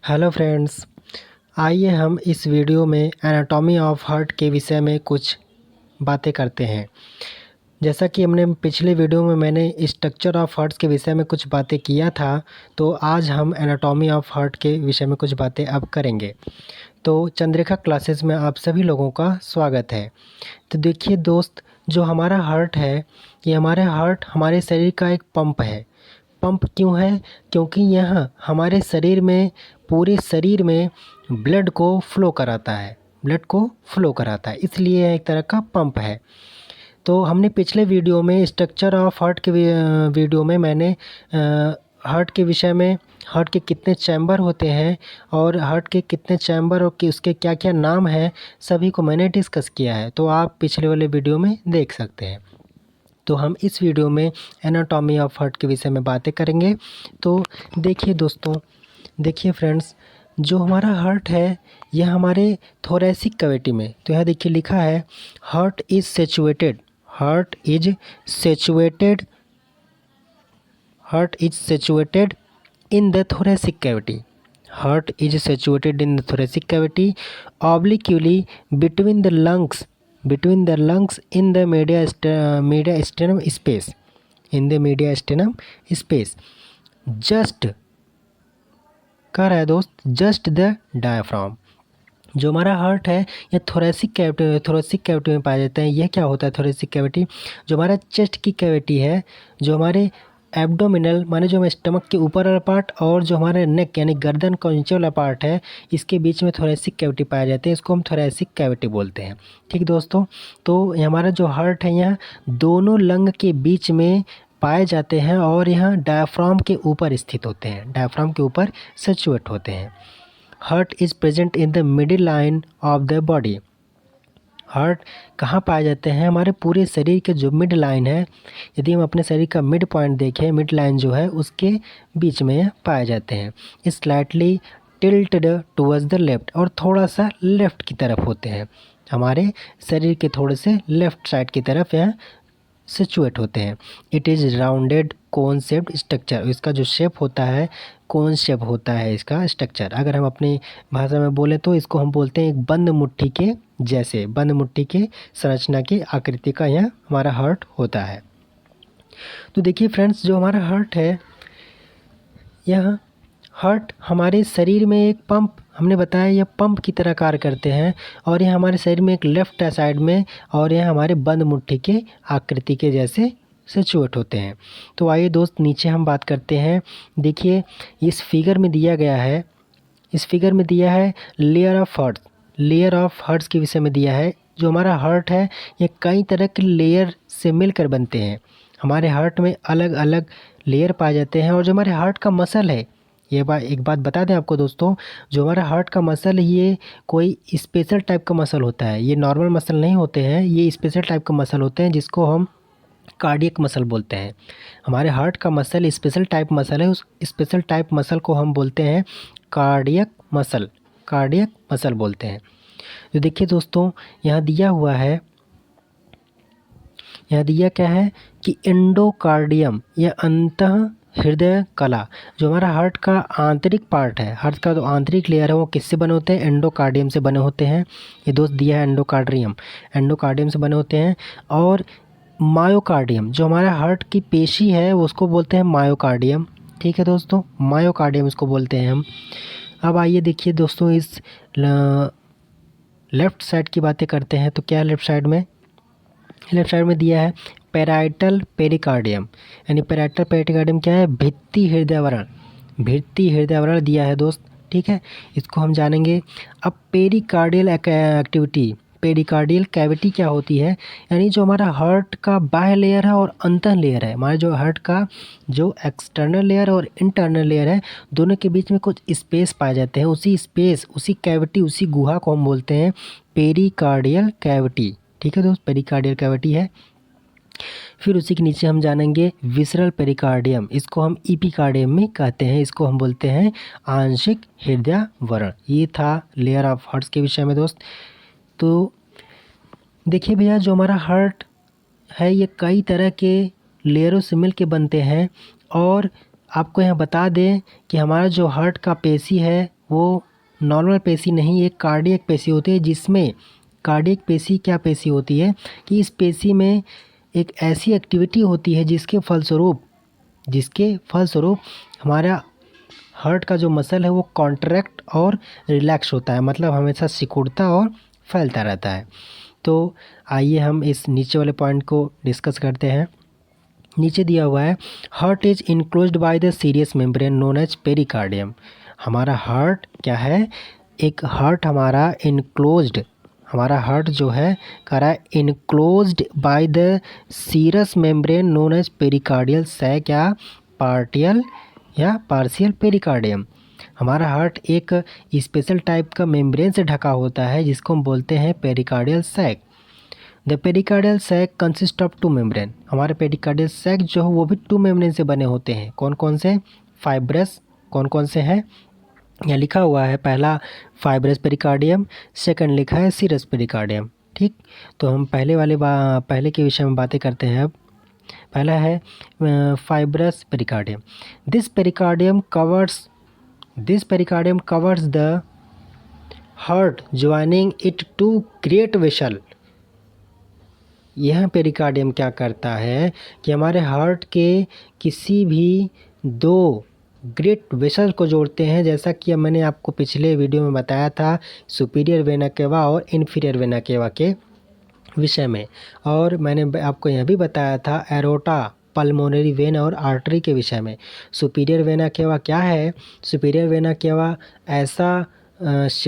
Hello friends, आइए हम इस वीडियो में एनाटॉमी ऑफ हार्ट के विषय में कुछ बातें करते हैं। जैसा कि हमने पिछले वीडियो में मैंने स्ट्रक्चर ऑफ हार्ट्स के विषय में कुछ बातें किया था, तो आज हम एनाटॉमी ऑफ हार्ट के विषय में कुछ बातें अब करेंगे। तो चंद्रिका क्लासेस में आप सभी लोगों का स्वागत है। तो देखिए दोस्त, जो हमारा हार्ट है, ये हार्ट हमारे शरीर का एक पंप है। पंप क्यों है? क्योंकि यह हमारे शरीर में, पूरे शरीर में ब्लड को फ्लो कराता है, इसलिए यह एक तरह का पंप है। तो हमने पिछले वीडियो में स्ट्रक्चर ऑफ हार्ट के वीडियो में मैंने हार्ट के विषय में, हार्ट के कितने चैम्बर होते हैं और हार्ट के कितने चैम्बर और उसके क्या क्या नाम हैं, सभी को मैंने डिस्कस किया है। तो आप पिछले वाले वीडियो में देख सकते हैं। तो हम इस वीडियो में एनाटॉमी ऑफ हार्ट के विषय में बातें करेंगे। तो देखिए दोस्तों, देखिए फ्रेंड्स, जो हमारा हार्ट है यह हमारे थोरैसिक कैविटी में, तो यहाँ देखिए लिखा है heart is situated in the thoracic cavity. Heart is situated in the thoracic cavity obliquely between the lungs in the mediastinum space. Just कह रहा है दोस्त, जस्ट द डायफ्राम। जो हमारा हार्ट है यह थोरैसिक कैविटी में पाया जाता है। यह क्या होता है थोरैसिक कैविटी? जो हमारा चेस्ट की कैविटी है, जो हमारे एब्डोमिनल माने जो हमारे स्टमक के ऊपर वाला पार्ट और जो हमारे नेक यानी गर्दन का नीचे वाला पार्ट है, इसके बीच में थोरैसिक कैविटी पाया जाते हैं। इसको हम थोरैसिक कैविटी बोलते हैं। ठीक दोस्तों, तो हमारा जो हार्ट है यह दोनों लंग के बीच में पाए जाते हैं और यहाँ डायफ्राम के ऊपर स्थित होते हैं, डायफ्राम के ऊपर सिचुएट होते हैं। Heart is present in the middle line of the body. Heart कहाँ पाए जाते हैं? हमारे पूरे शरीर के जो मिड लाइन है, यदि हम अपने शरीर का मिड पॉइंट देखें, मिड लाइन जो है उसके बीच में पाए जाते हैं। Slightly tilted towards the left, और थोड़ा सा लेफ़्ट की तरफ होते हैं। हमारे शरीर के थोड़े से लेफ़्ट साइड की तरफ यह सिचुएट होते हैं। It is rounded cone shaped structure. इसका जो शेप होता है कोन शेप होता है इसका स्ट्रक्चर। अगर हम अपनी भाषा में बोलें तो इसको हम बोलते हैं एक बंद मुट्ठी के जैसे, बंद मुट्ठी के संरचना की आकृति का यह हमारा हार्ट होता है। तो देखिए फ्रेंड्स, जो हमारा हार्ट है, यह हार्ट हमारे शरीर में एक पंप, हमने बताया यह पंप की तरह कार्य करते हैं, और यह हमारे शरीर में एक लेफ्ट साइड में, और यह हमारे बंद मुट्ठी के आकृति के जैसे सिचुएट होते हैं। तो आइए दोस्त, नीचे हम बात करते हैं। देखिए इस फिगर में दिया गया है, इस फिगर में दिया है लेयर ऑफ हार्ट्स के विषय में दिया है। जो हमारा हार्ट है ये कई तरह के लेयर से मिलकर बनते हैं। हमारे हार्ट में अलग अलग लेयर पाए जाते हैं। और जो हमारे हार्ट का मसल है, एक बात बता दें आपको दोस्तों, जो हमारा हार्ट का मसल है ये कोई स्पेशल टाइप का मसल होता है। ये नॉर्मल मसल नहीं होते हैं, ये स्पेशल टाइप का मसल होते हैं जिसको हम कार्डियक मसल बोलते हैं। हमारे हार्ट का मसल स्पेशल टाइप मसल है, उस स्पेशल टाइप मसल को हम बोलते हैं कार्डियक मसल बोलते हैं। तो देखिए दोस्तों, यहाँ दिया हुआ है, यहाँ दिया क्या है कि एंडोकार्डियम या अंतः हृदय कला। जो हमारा हार्ट का आंतरिक पार्ट है, हार्ट का जो आंतरिक लेयर है वो किससे बने होते हैं? एंडोकार्डियम से बने होते हैं। ये दोस्त दिया है एंडोकार्डियम से बने होते हैं। और मायोकार्डियम, जो हमारा हार्ट की पेशी है उसको बोलते हैं मायोकार्डियम। ठीक है दोस्तों, मायोकार्डियम इसको बोलते हैं हम। अब आइए देखिए दोस्तों, इस लेफ़्ट साइड की बातें करते हैं। तो क्या है लेफ़्ट साइड में दिया है पैराइटल पेरिकार्डियम। यानी पैराइटल पेरिकार्डियम क्या है? भित्ति हृदय दिया है दोस्त। ठीक है, इसको हम जानेंगे। अब पेरिकार्डियल कैविटी क्या होती है? यानी जो हमारा हार्ट का बाह्य लेयर है और अंतः लेयर है, हमारे जो हार्ट का जो एक्सटर्नल लेयर और इंटरनल लेयर है, दोनों के बीच में कुछ स्पेस पाए जाते हैं। उसी स्पेस, उसी कैविटी, उसी गुहा को हम बोलते हैं पेरिकार्डियल कैविटी। ठीक है दोस्त, पेरिकार्डियल कैविटी है। फिर उसी के नीचे हम जानेंगे विसरल पेरिकार्डियम, इसको हम ईपीकार्डियम में कहते हैं, इसको हम बोलते हैं आंशिक हृदयावरण। ये था लेयर ऑफ हार्ट्स के विषय में दोस्त। तो देखिए भैया, जो हमारा हार्ट है ये कई तरह के लेयरों से मिल के बनते हैं। और आपको यहाँ बता दें कि हमारा जो हार्ट का पेशी है वो नॉर्मल पेशी नहीं, एक कार्डियक पेशी होती है, जिसमें कार्डियक पेशी क्या पेशी होती है कि इस पेशी में एक ऐसी एक्टिविटी होती है जिसके फलस्वरूप हमारा हार्ट का जो मसल है वो कॉन्ट्रैक्ट और रिलैक्स होता है, मतलब हमेशा सिकुड़ता और फैलता रहता है। तो आइए हम इस नीचे वाले पॉइंट को डिस्कस करते हैं। नीचे दिया हुआ है, heart is enclosed by the serous membrane known as pericardium. हमारा हार्ट क्या है, एक हार्ट हमारा हार्ट जो है करा enclosed by the serous membrane known as pericardial sac या पार्शियल पेरिकार्डियम। हमारा हार्ट एक स्पेशल टाइप का मेम्ब्रेन से ढका होता है जिसको हम बोलते हैं pericardial sac. The pericardial sac consist of two membrane. हमारे पेरिकार्डियल सैक जो है वो भी टू मेम्ब्रेन से बने होते हैं। कौन कौन से? फाइब्रस। कौन कौन से हैं? यहाँ लिखा हुआ है, पहला फाइब्रस पेरिकार्डियम, सेकंड लिखा है सीरस पेरिकार्डियम। ठीक, तो हम पहले के विषय में बातें करते हैं। अब पहला है fibrous pericardium. This pericardium covers the heart joining it to great vessel. यह पेरिकार्डियम क्या करता है कि हमारे हार्ट के किसी भी दो ग्रेट वेसल को जोड़ते हैं, जैसा कि मैंने आपको पिछले वीडियो में बताया था सुपीरियर वेना केवा और इन्फीरियर वेना केवा के विषय में, और मैंने आपको यह भी बताया था एरोटा, पल्मोनरी वेन और आर्टरी के विषय में। सुपीरियर वेना केवा क्या है? सुपीरियर वेना केवा ऐसा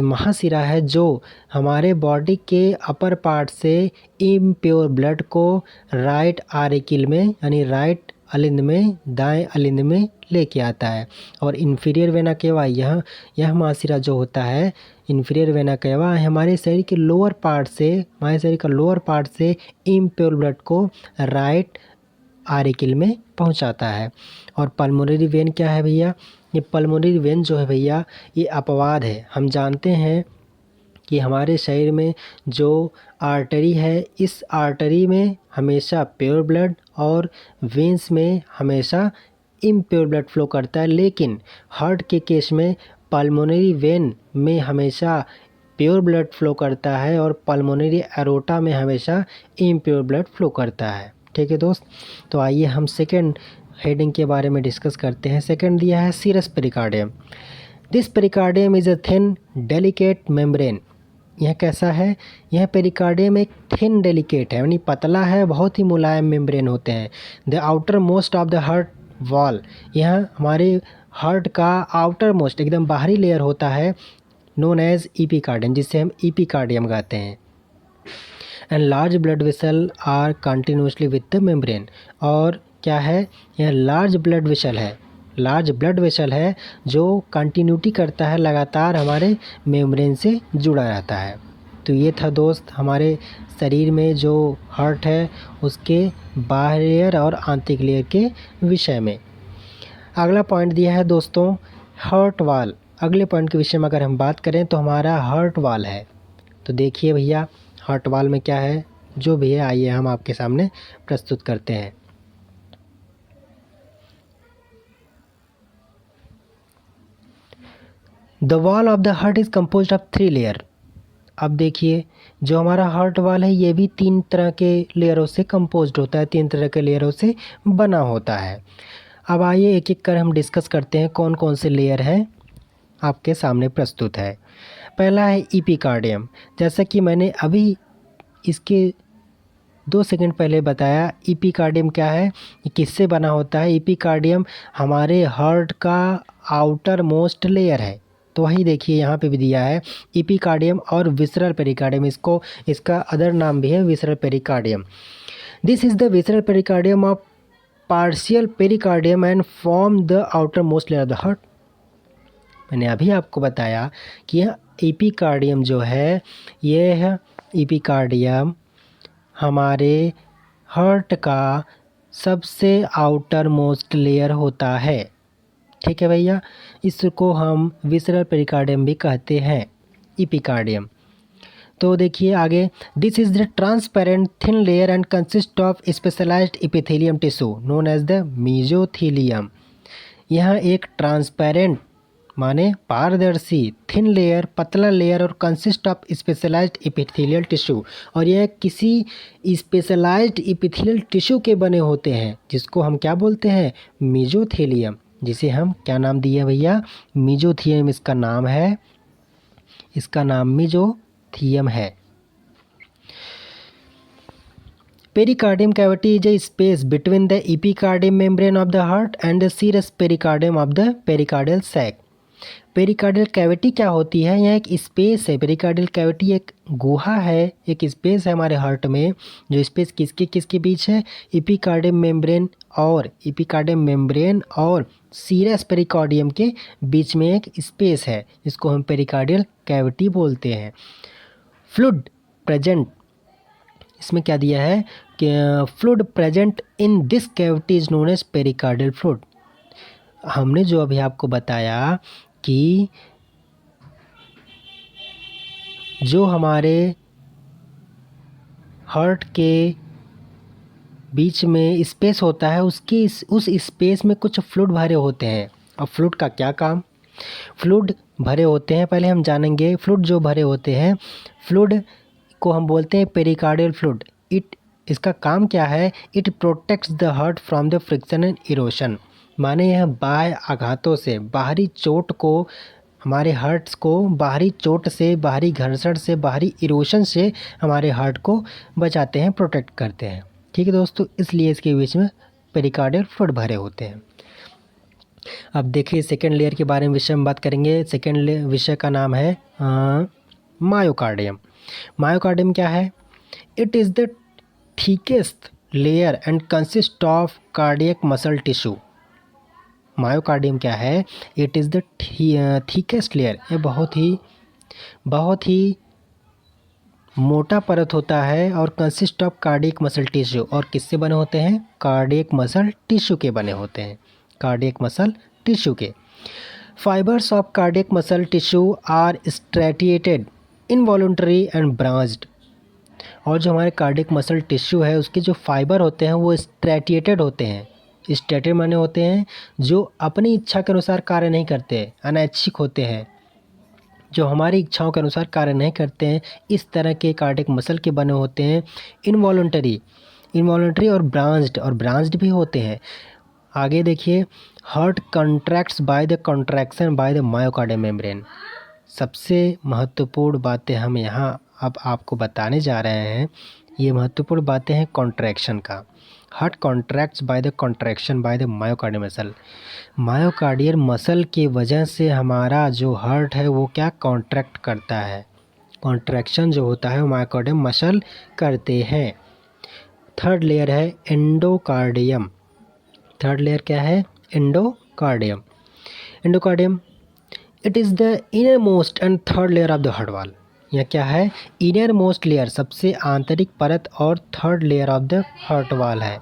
महाशिरा है जो हमारे बॉडी के अपर पार्ट से इम्प्योर ब्लड को राइट आरिकिल में यानी राइट अलिंद में, दाएं अलिंद में लेके आता है। और इन्फीरियर वेना केवा यह महाशिरा जो होता है, इन्फीरियर वेना केवा हमारे शरीर के लोअर पार्ट से इम्प्योर ब्लड को राइट आरिकिल में पहुंचाता है। और पल्मोनरी वेन क्या है भैया? ये पल्मोनरी वेन जो है भैया ये अपवाद है। हम जानते हैं कि हमारे शरीर में जो आर्टरी है, इस आर्टरी में हमेशा प्योर ब्लड और वेंस में हमेशा इम्प्योर ब्लड फ्लो करता है, लेकिन हार्ट के केस में पल्मोनरी वेन में हमेशा प्योर ब्लड फ्लो करता है और पल्मोनरी एरोटा में हमेशा इम्प्योर ब्लड फ्लो करता है। ठीक है दोस्त, तो आइए हम सेकेंड हेडिंग के बारे में डिस्कस करते हैं। सेकेंड दिया है serous pericardium. This pericardium is a thin delicate membrane. यह कैसा है? यह पेरिकार्डियम एक थिन डेलिकेट है, यानी पतला है, बहुत ही मुलायम मेम्ब्रेन होते हैं। The outer most of the heart wall, यह हमारे हार्ट का आउटर मोस्ट एकदम बाहरी लेयर होता है, नोन एज ईपीकार्डियम, जिसे हम ईपीकार्डियम कहते हैं। And large blood vessel are continuously with the membrane. और क्या है? यह लार्ज ब्लड वेसल है जो कंटिन्यूटी करता है, लगातार हमारे मेम्ब्रेन से जुड़ा रहता है। तो ये था दोस्त हमारे शरीर में जो हार्ट है उसके बाहरी लेयर और आंतरिक लेयर के विषय में। अगला पॉइंट दिया है दोस्तों हार्ट वाल। अगले पॉइंट के विषय में अगर हम बात करें तो हमारा हार्ट वाल है। तो देखिए भैया हार्ट वाल में क्या है, जो भी है आइए हम आपके सामने प्रस्तुत करते हैं। The wall of the heart is composed of 3 layer. अब देखिए जो हमारा हार्ट वाल है ये भी 3 तरह के लेयरों से कंपोज्ड होता है, 3 तरह के लेयरों से बना होता है। अब आइए एक एक कर हम डिस्कस करते हैं कौन कौन से लेयर हैं, आपके सामने प्रस्तुत है। पहला है ईपीकार्डियम। जैसा कि मैंने अभी इसके 2 सेकंड पहले बताया, ईपीकार्डियम क्या है, ये किससे बना होता है? ईपीकार्डियम हमारे हार्ट का आउटर मोस्ट लेयर है। तो वही देखिए यहाँ पे भी दिया है ईपीकार्डियम और विसरल पेरिकार्डियम, इसका अदर नाम भी है visceral pericardium. This is the visceral pericardium of partial pericardium and form the outer most layer of the heart. मैंने अभी आपको बताया कि यह ईपीकार्डियम जो है, यह ईपीकार्डियम हमारे हार्ट का सबसे आउटर मोस्ट लेयर होता है। ठीक है भैया, इसको हम विसरल पेरिकार्डियम भी कहते हैं, ईपीकार्डियम। तो देखिए आगे, this is the transparent thin layer and consist of specialised epithelium tissue known as the mesothelium. यह एक ट्रांसपेरेंट माने पारदर्शी, थिन लेयर, पतला लेयर और consist of specialised epithelial tissue. और यह किसी स्पेशलाइज्ड एपिथेलियल टिश्यू के बने होते हैं जिसको हम क्या बोलते हैं, मेसोथेलियम, जिसे हम क्या नाम दिए भैया, मेसोथेलियम इसका नाम है, इसका नाम मेसोथेलियम है। Pericardium cavity is a space between the epicardium membrane of the heart and the serous pericardium of the pericardial sac. Pericardial cavity क्या होती है, यह एक स्पेस है। पेरिकार्डियल कैविटी एक गुहा है, एक स्पेस है हमारे हार्ट में। जो स्पेस किसके किसके बीच है, एपिकार्डियम मेम्ब्रेन और सीरस पेरिकार्डियम के बीच में एक स्पेस है जिसको हम पेरिकार्डियल कैविटी बोलते हैं। फ्लूइड प्रेजेंट, इसमें क्या दिया है कि fluid present in this cavity is known as pericardial fluid. हमने जो अभी आपको बताया कि जो हमारे हार्ट के बीच में स्पेस होता है उसकी उस स्पेस में कुछ फ्लूइड भरे होते हैं। अब फ्लूइड का क्या काम, फ्लूइड भरे होते हैं पहले हम जानेंगे। फ्लूइड जो भरे होते हैं, फ्लूइड को हम बोलते हैं पेरिकार्डियल फ्लूइड। इसका काम क्या है, it protects the heart from the friction and erosion. माने यह बाह्य आघातों से, बाहरी चोट को, हमारे हार्ट्स को बाहरी चोट से, बाहरी घर्षण से, बाहरी इरोशन से हमारे हार्ट को बचाते हैं, प्रोटेक्ट करते हैं। ठीक है दोस्तों, इसलिए इसके बीच में पेरिकार्डियल फ्लूइड भरे होते हैं। अब देखिए सेकेंड लेयर के बारे में विषय में बात करेंगे। सेकेंड विषय का नाम है मायोकार्डियम। मायोकार्डियम क्या है, it is the thickest layer and consist of cardiac muscle tissue. Myocardium क्या है, it is the thickest layer, ये बहुत ही मोटा परत होता है और consist of cardiac muscle tissue. और किससे बने होते हैं, कार्डियक मसल टिश्यू के बने होते हैं, कार्डियक मसल टिश्यू के। Fibres of cardiac muscle tissue are striated, involuntary and branched. और जो हमारे कार्डियक मसल टिश्यू है उसके जो फाइबर होते हैं वो स्ट्रैटिएटेड होते हैं। स्ट्रैटेड माने होते हैं जो अपनी इच्छा के अनुसार कार्य नहीं करते, अनैच्छिक होते हैं, जो हमारी इच्छाओं के अनुसार कार्य नहीं करते हैं, इस तरह के कार्डियक मसल के बने होते हैं। इनवॉल्यूंटरी और ब्रांच्ड भी होते हैं। आगे देखिए, heart contracts by the contraction by the myocardium membrane. सबसे महत्वपूर्ण बातें हम यहाँ अब आपको बताने जा रहे हैं। ये महत्वपूर्ण बातें हैं कॉन्ट्रैक्शन का। Heart contracts by the contraction by the myocardial muscle. Myocardial muscle की वजह से हमारा जो हार्ट है वो क्या कॉन्ट्रैक्ट करता है, कॉन्ट्रैक्शन जो होता है वो मायोकार्डियल मसल करते हैं। थर्ड लेयर है एंडोकार्डियम। थर्ड लेयर क्या है, endocardium. Endocardium it is the inner most and third layer of the heart wall. यह क्या है, इनर मोस्ट लेयर, सबसे आंतरिक परत और third layer of the heart wall है।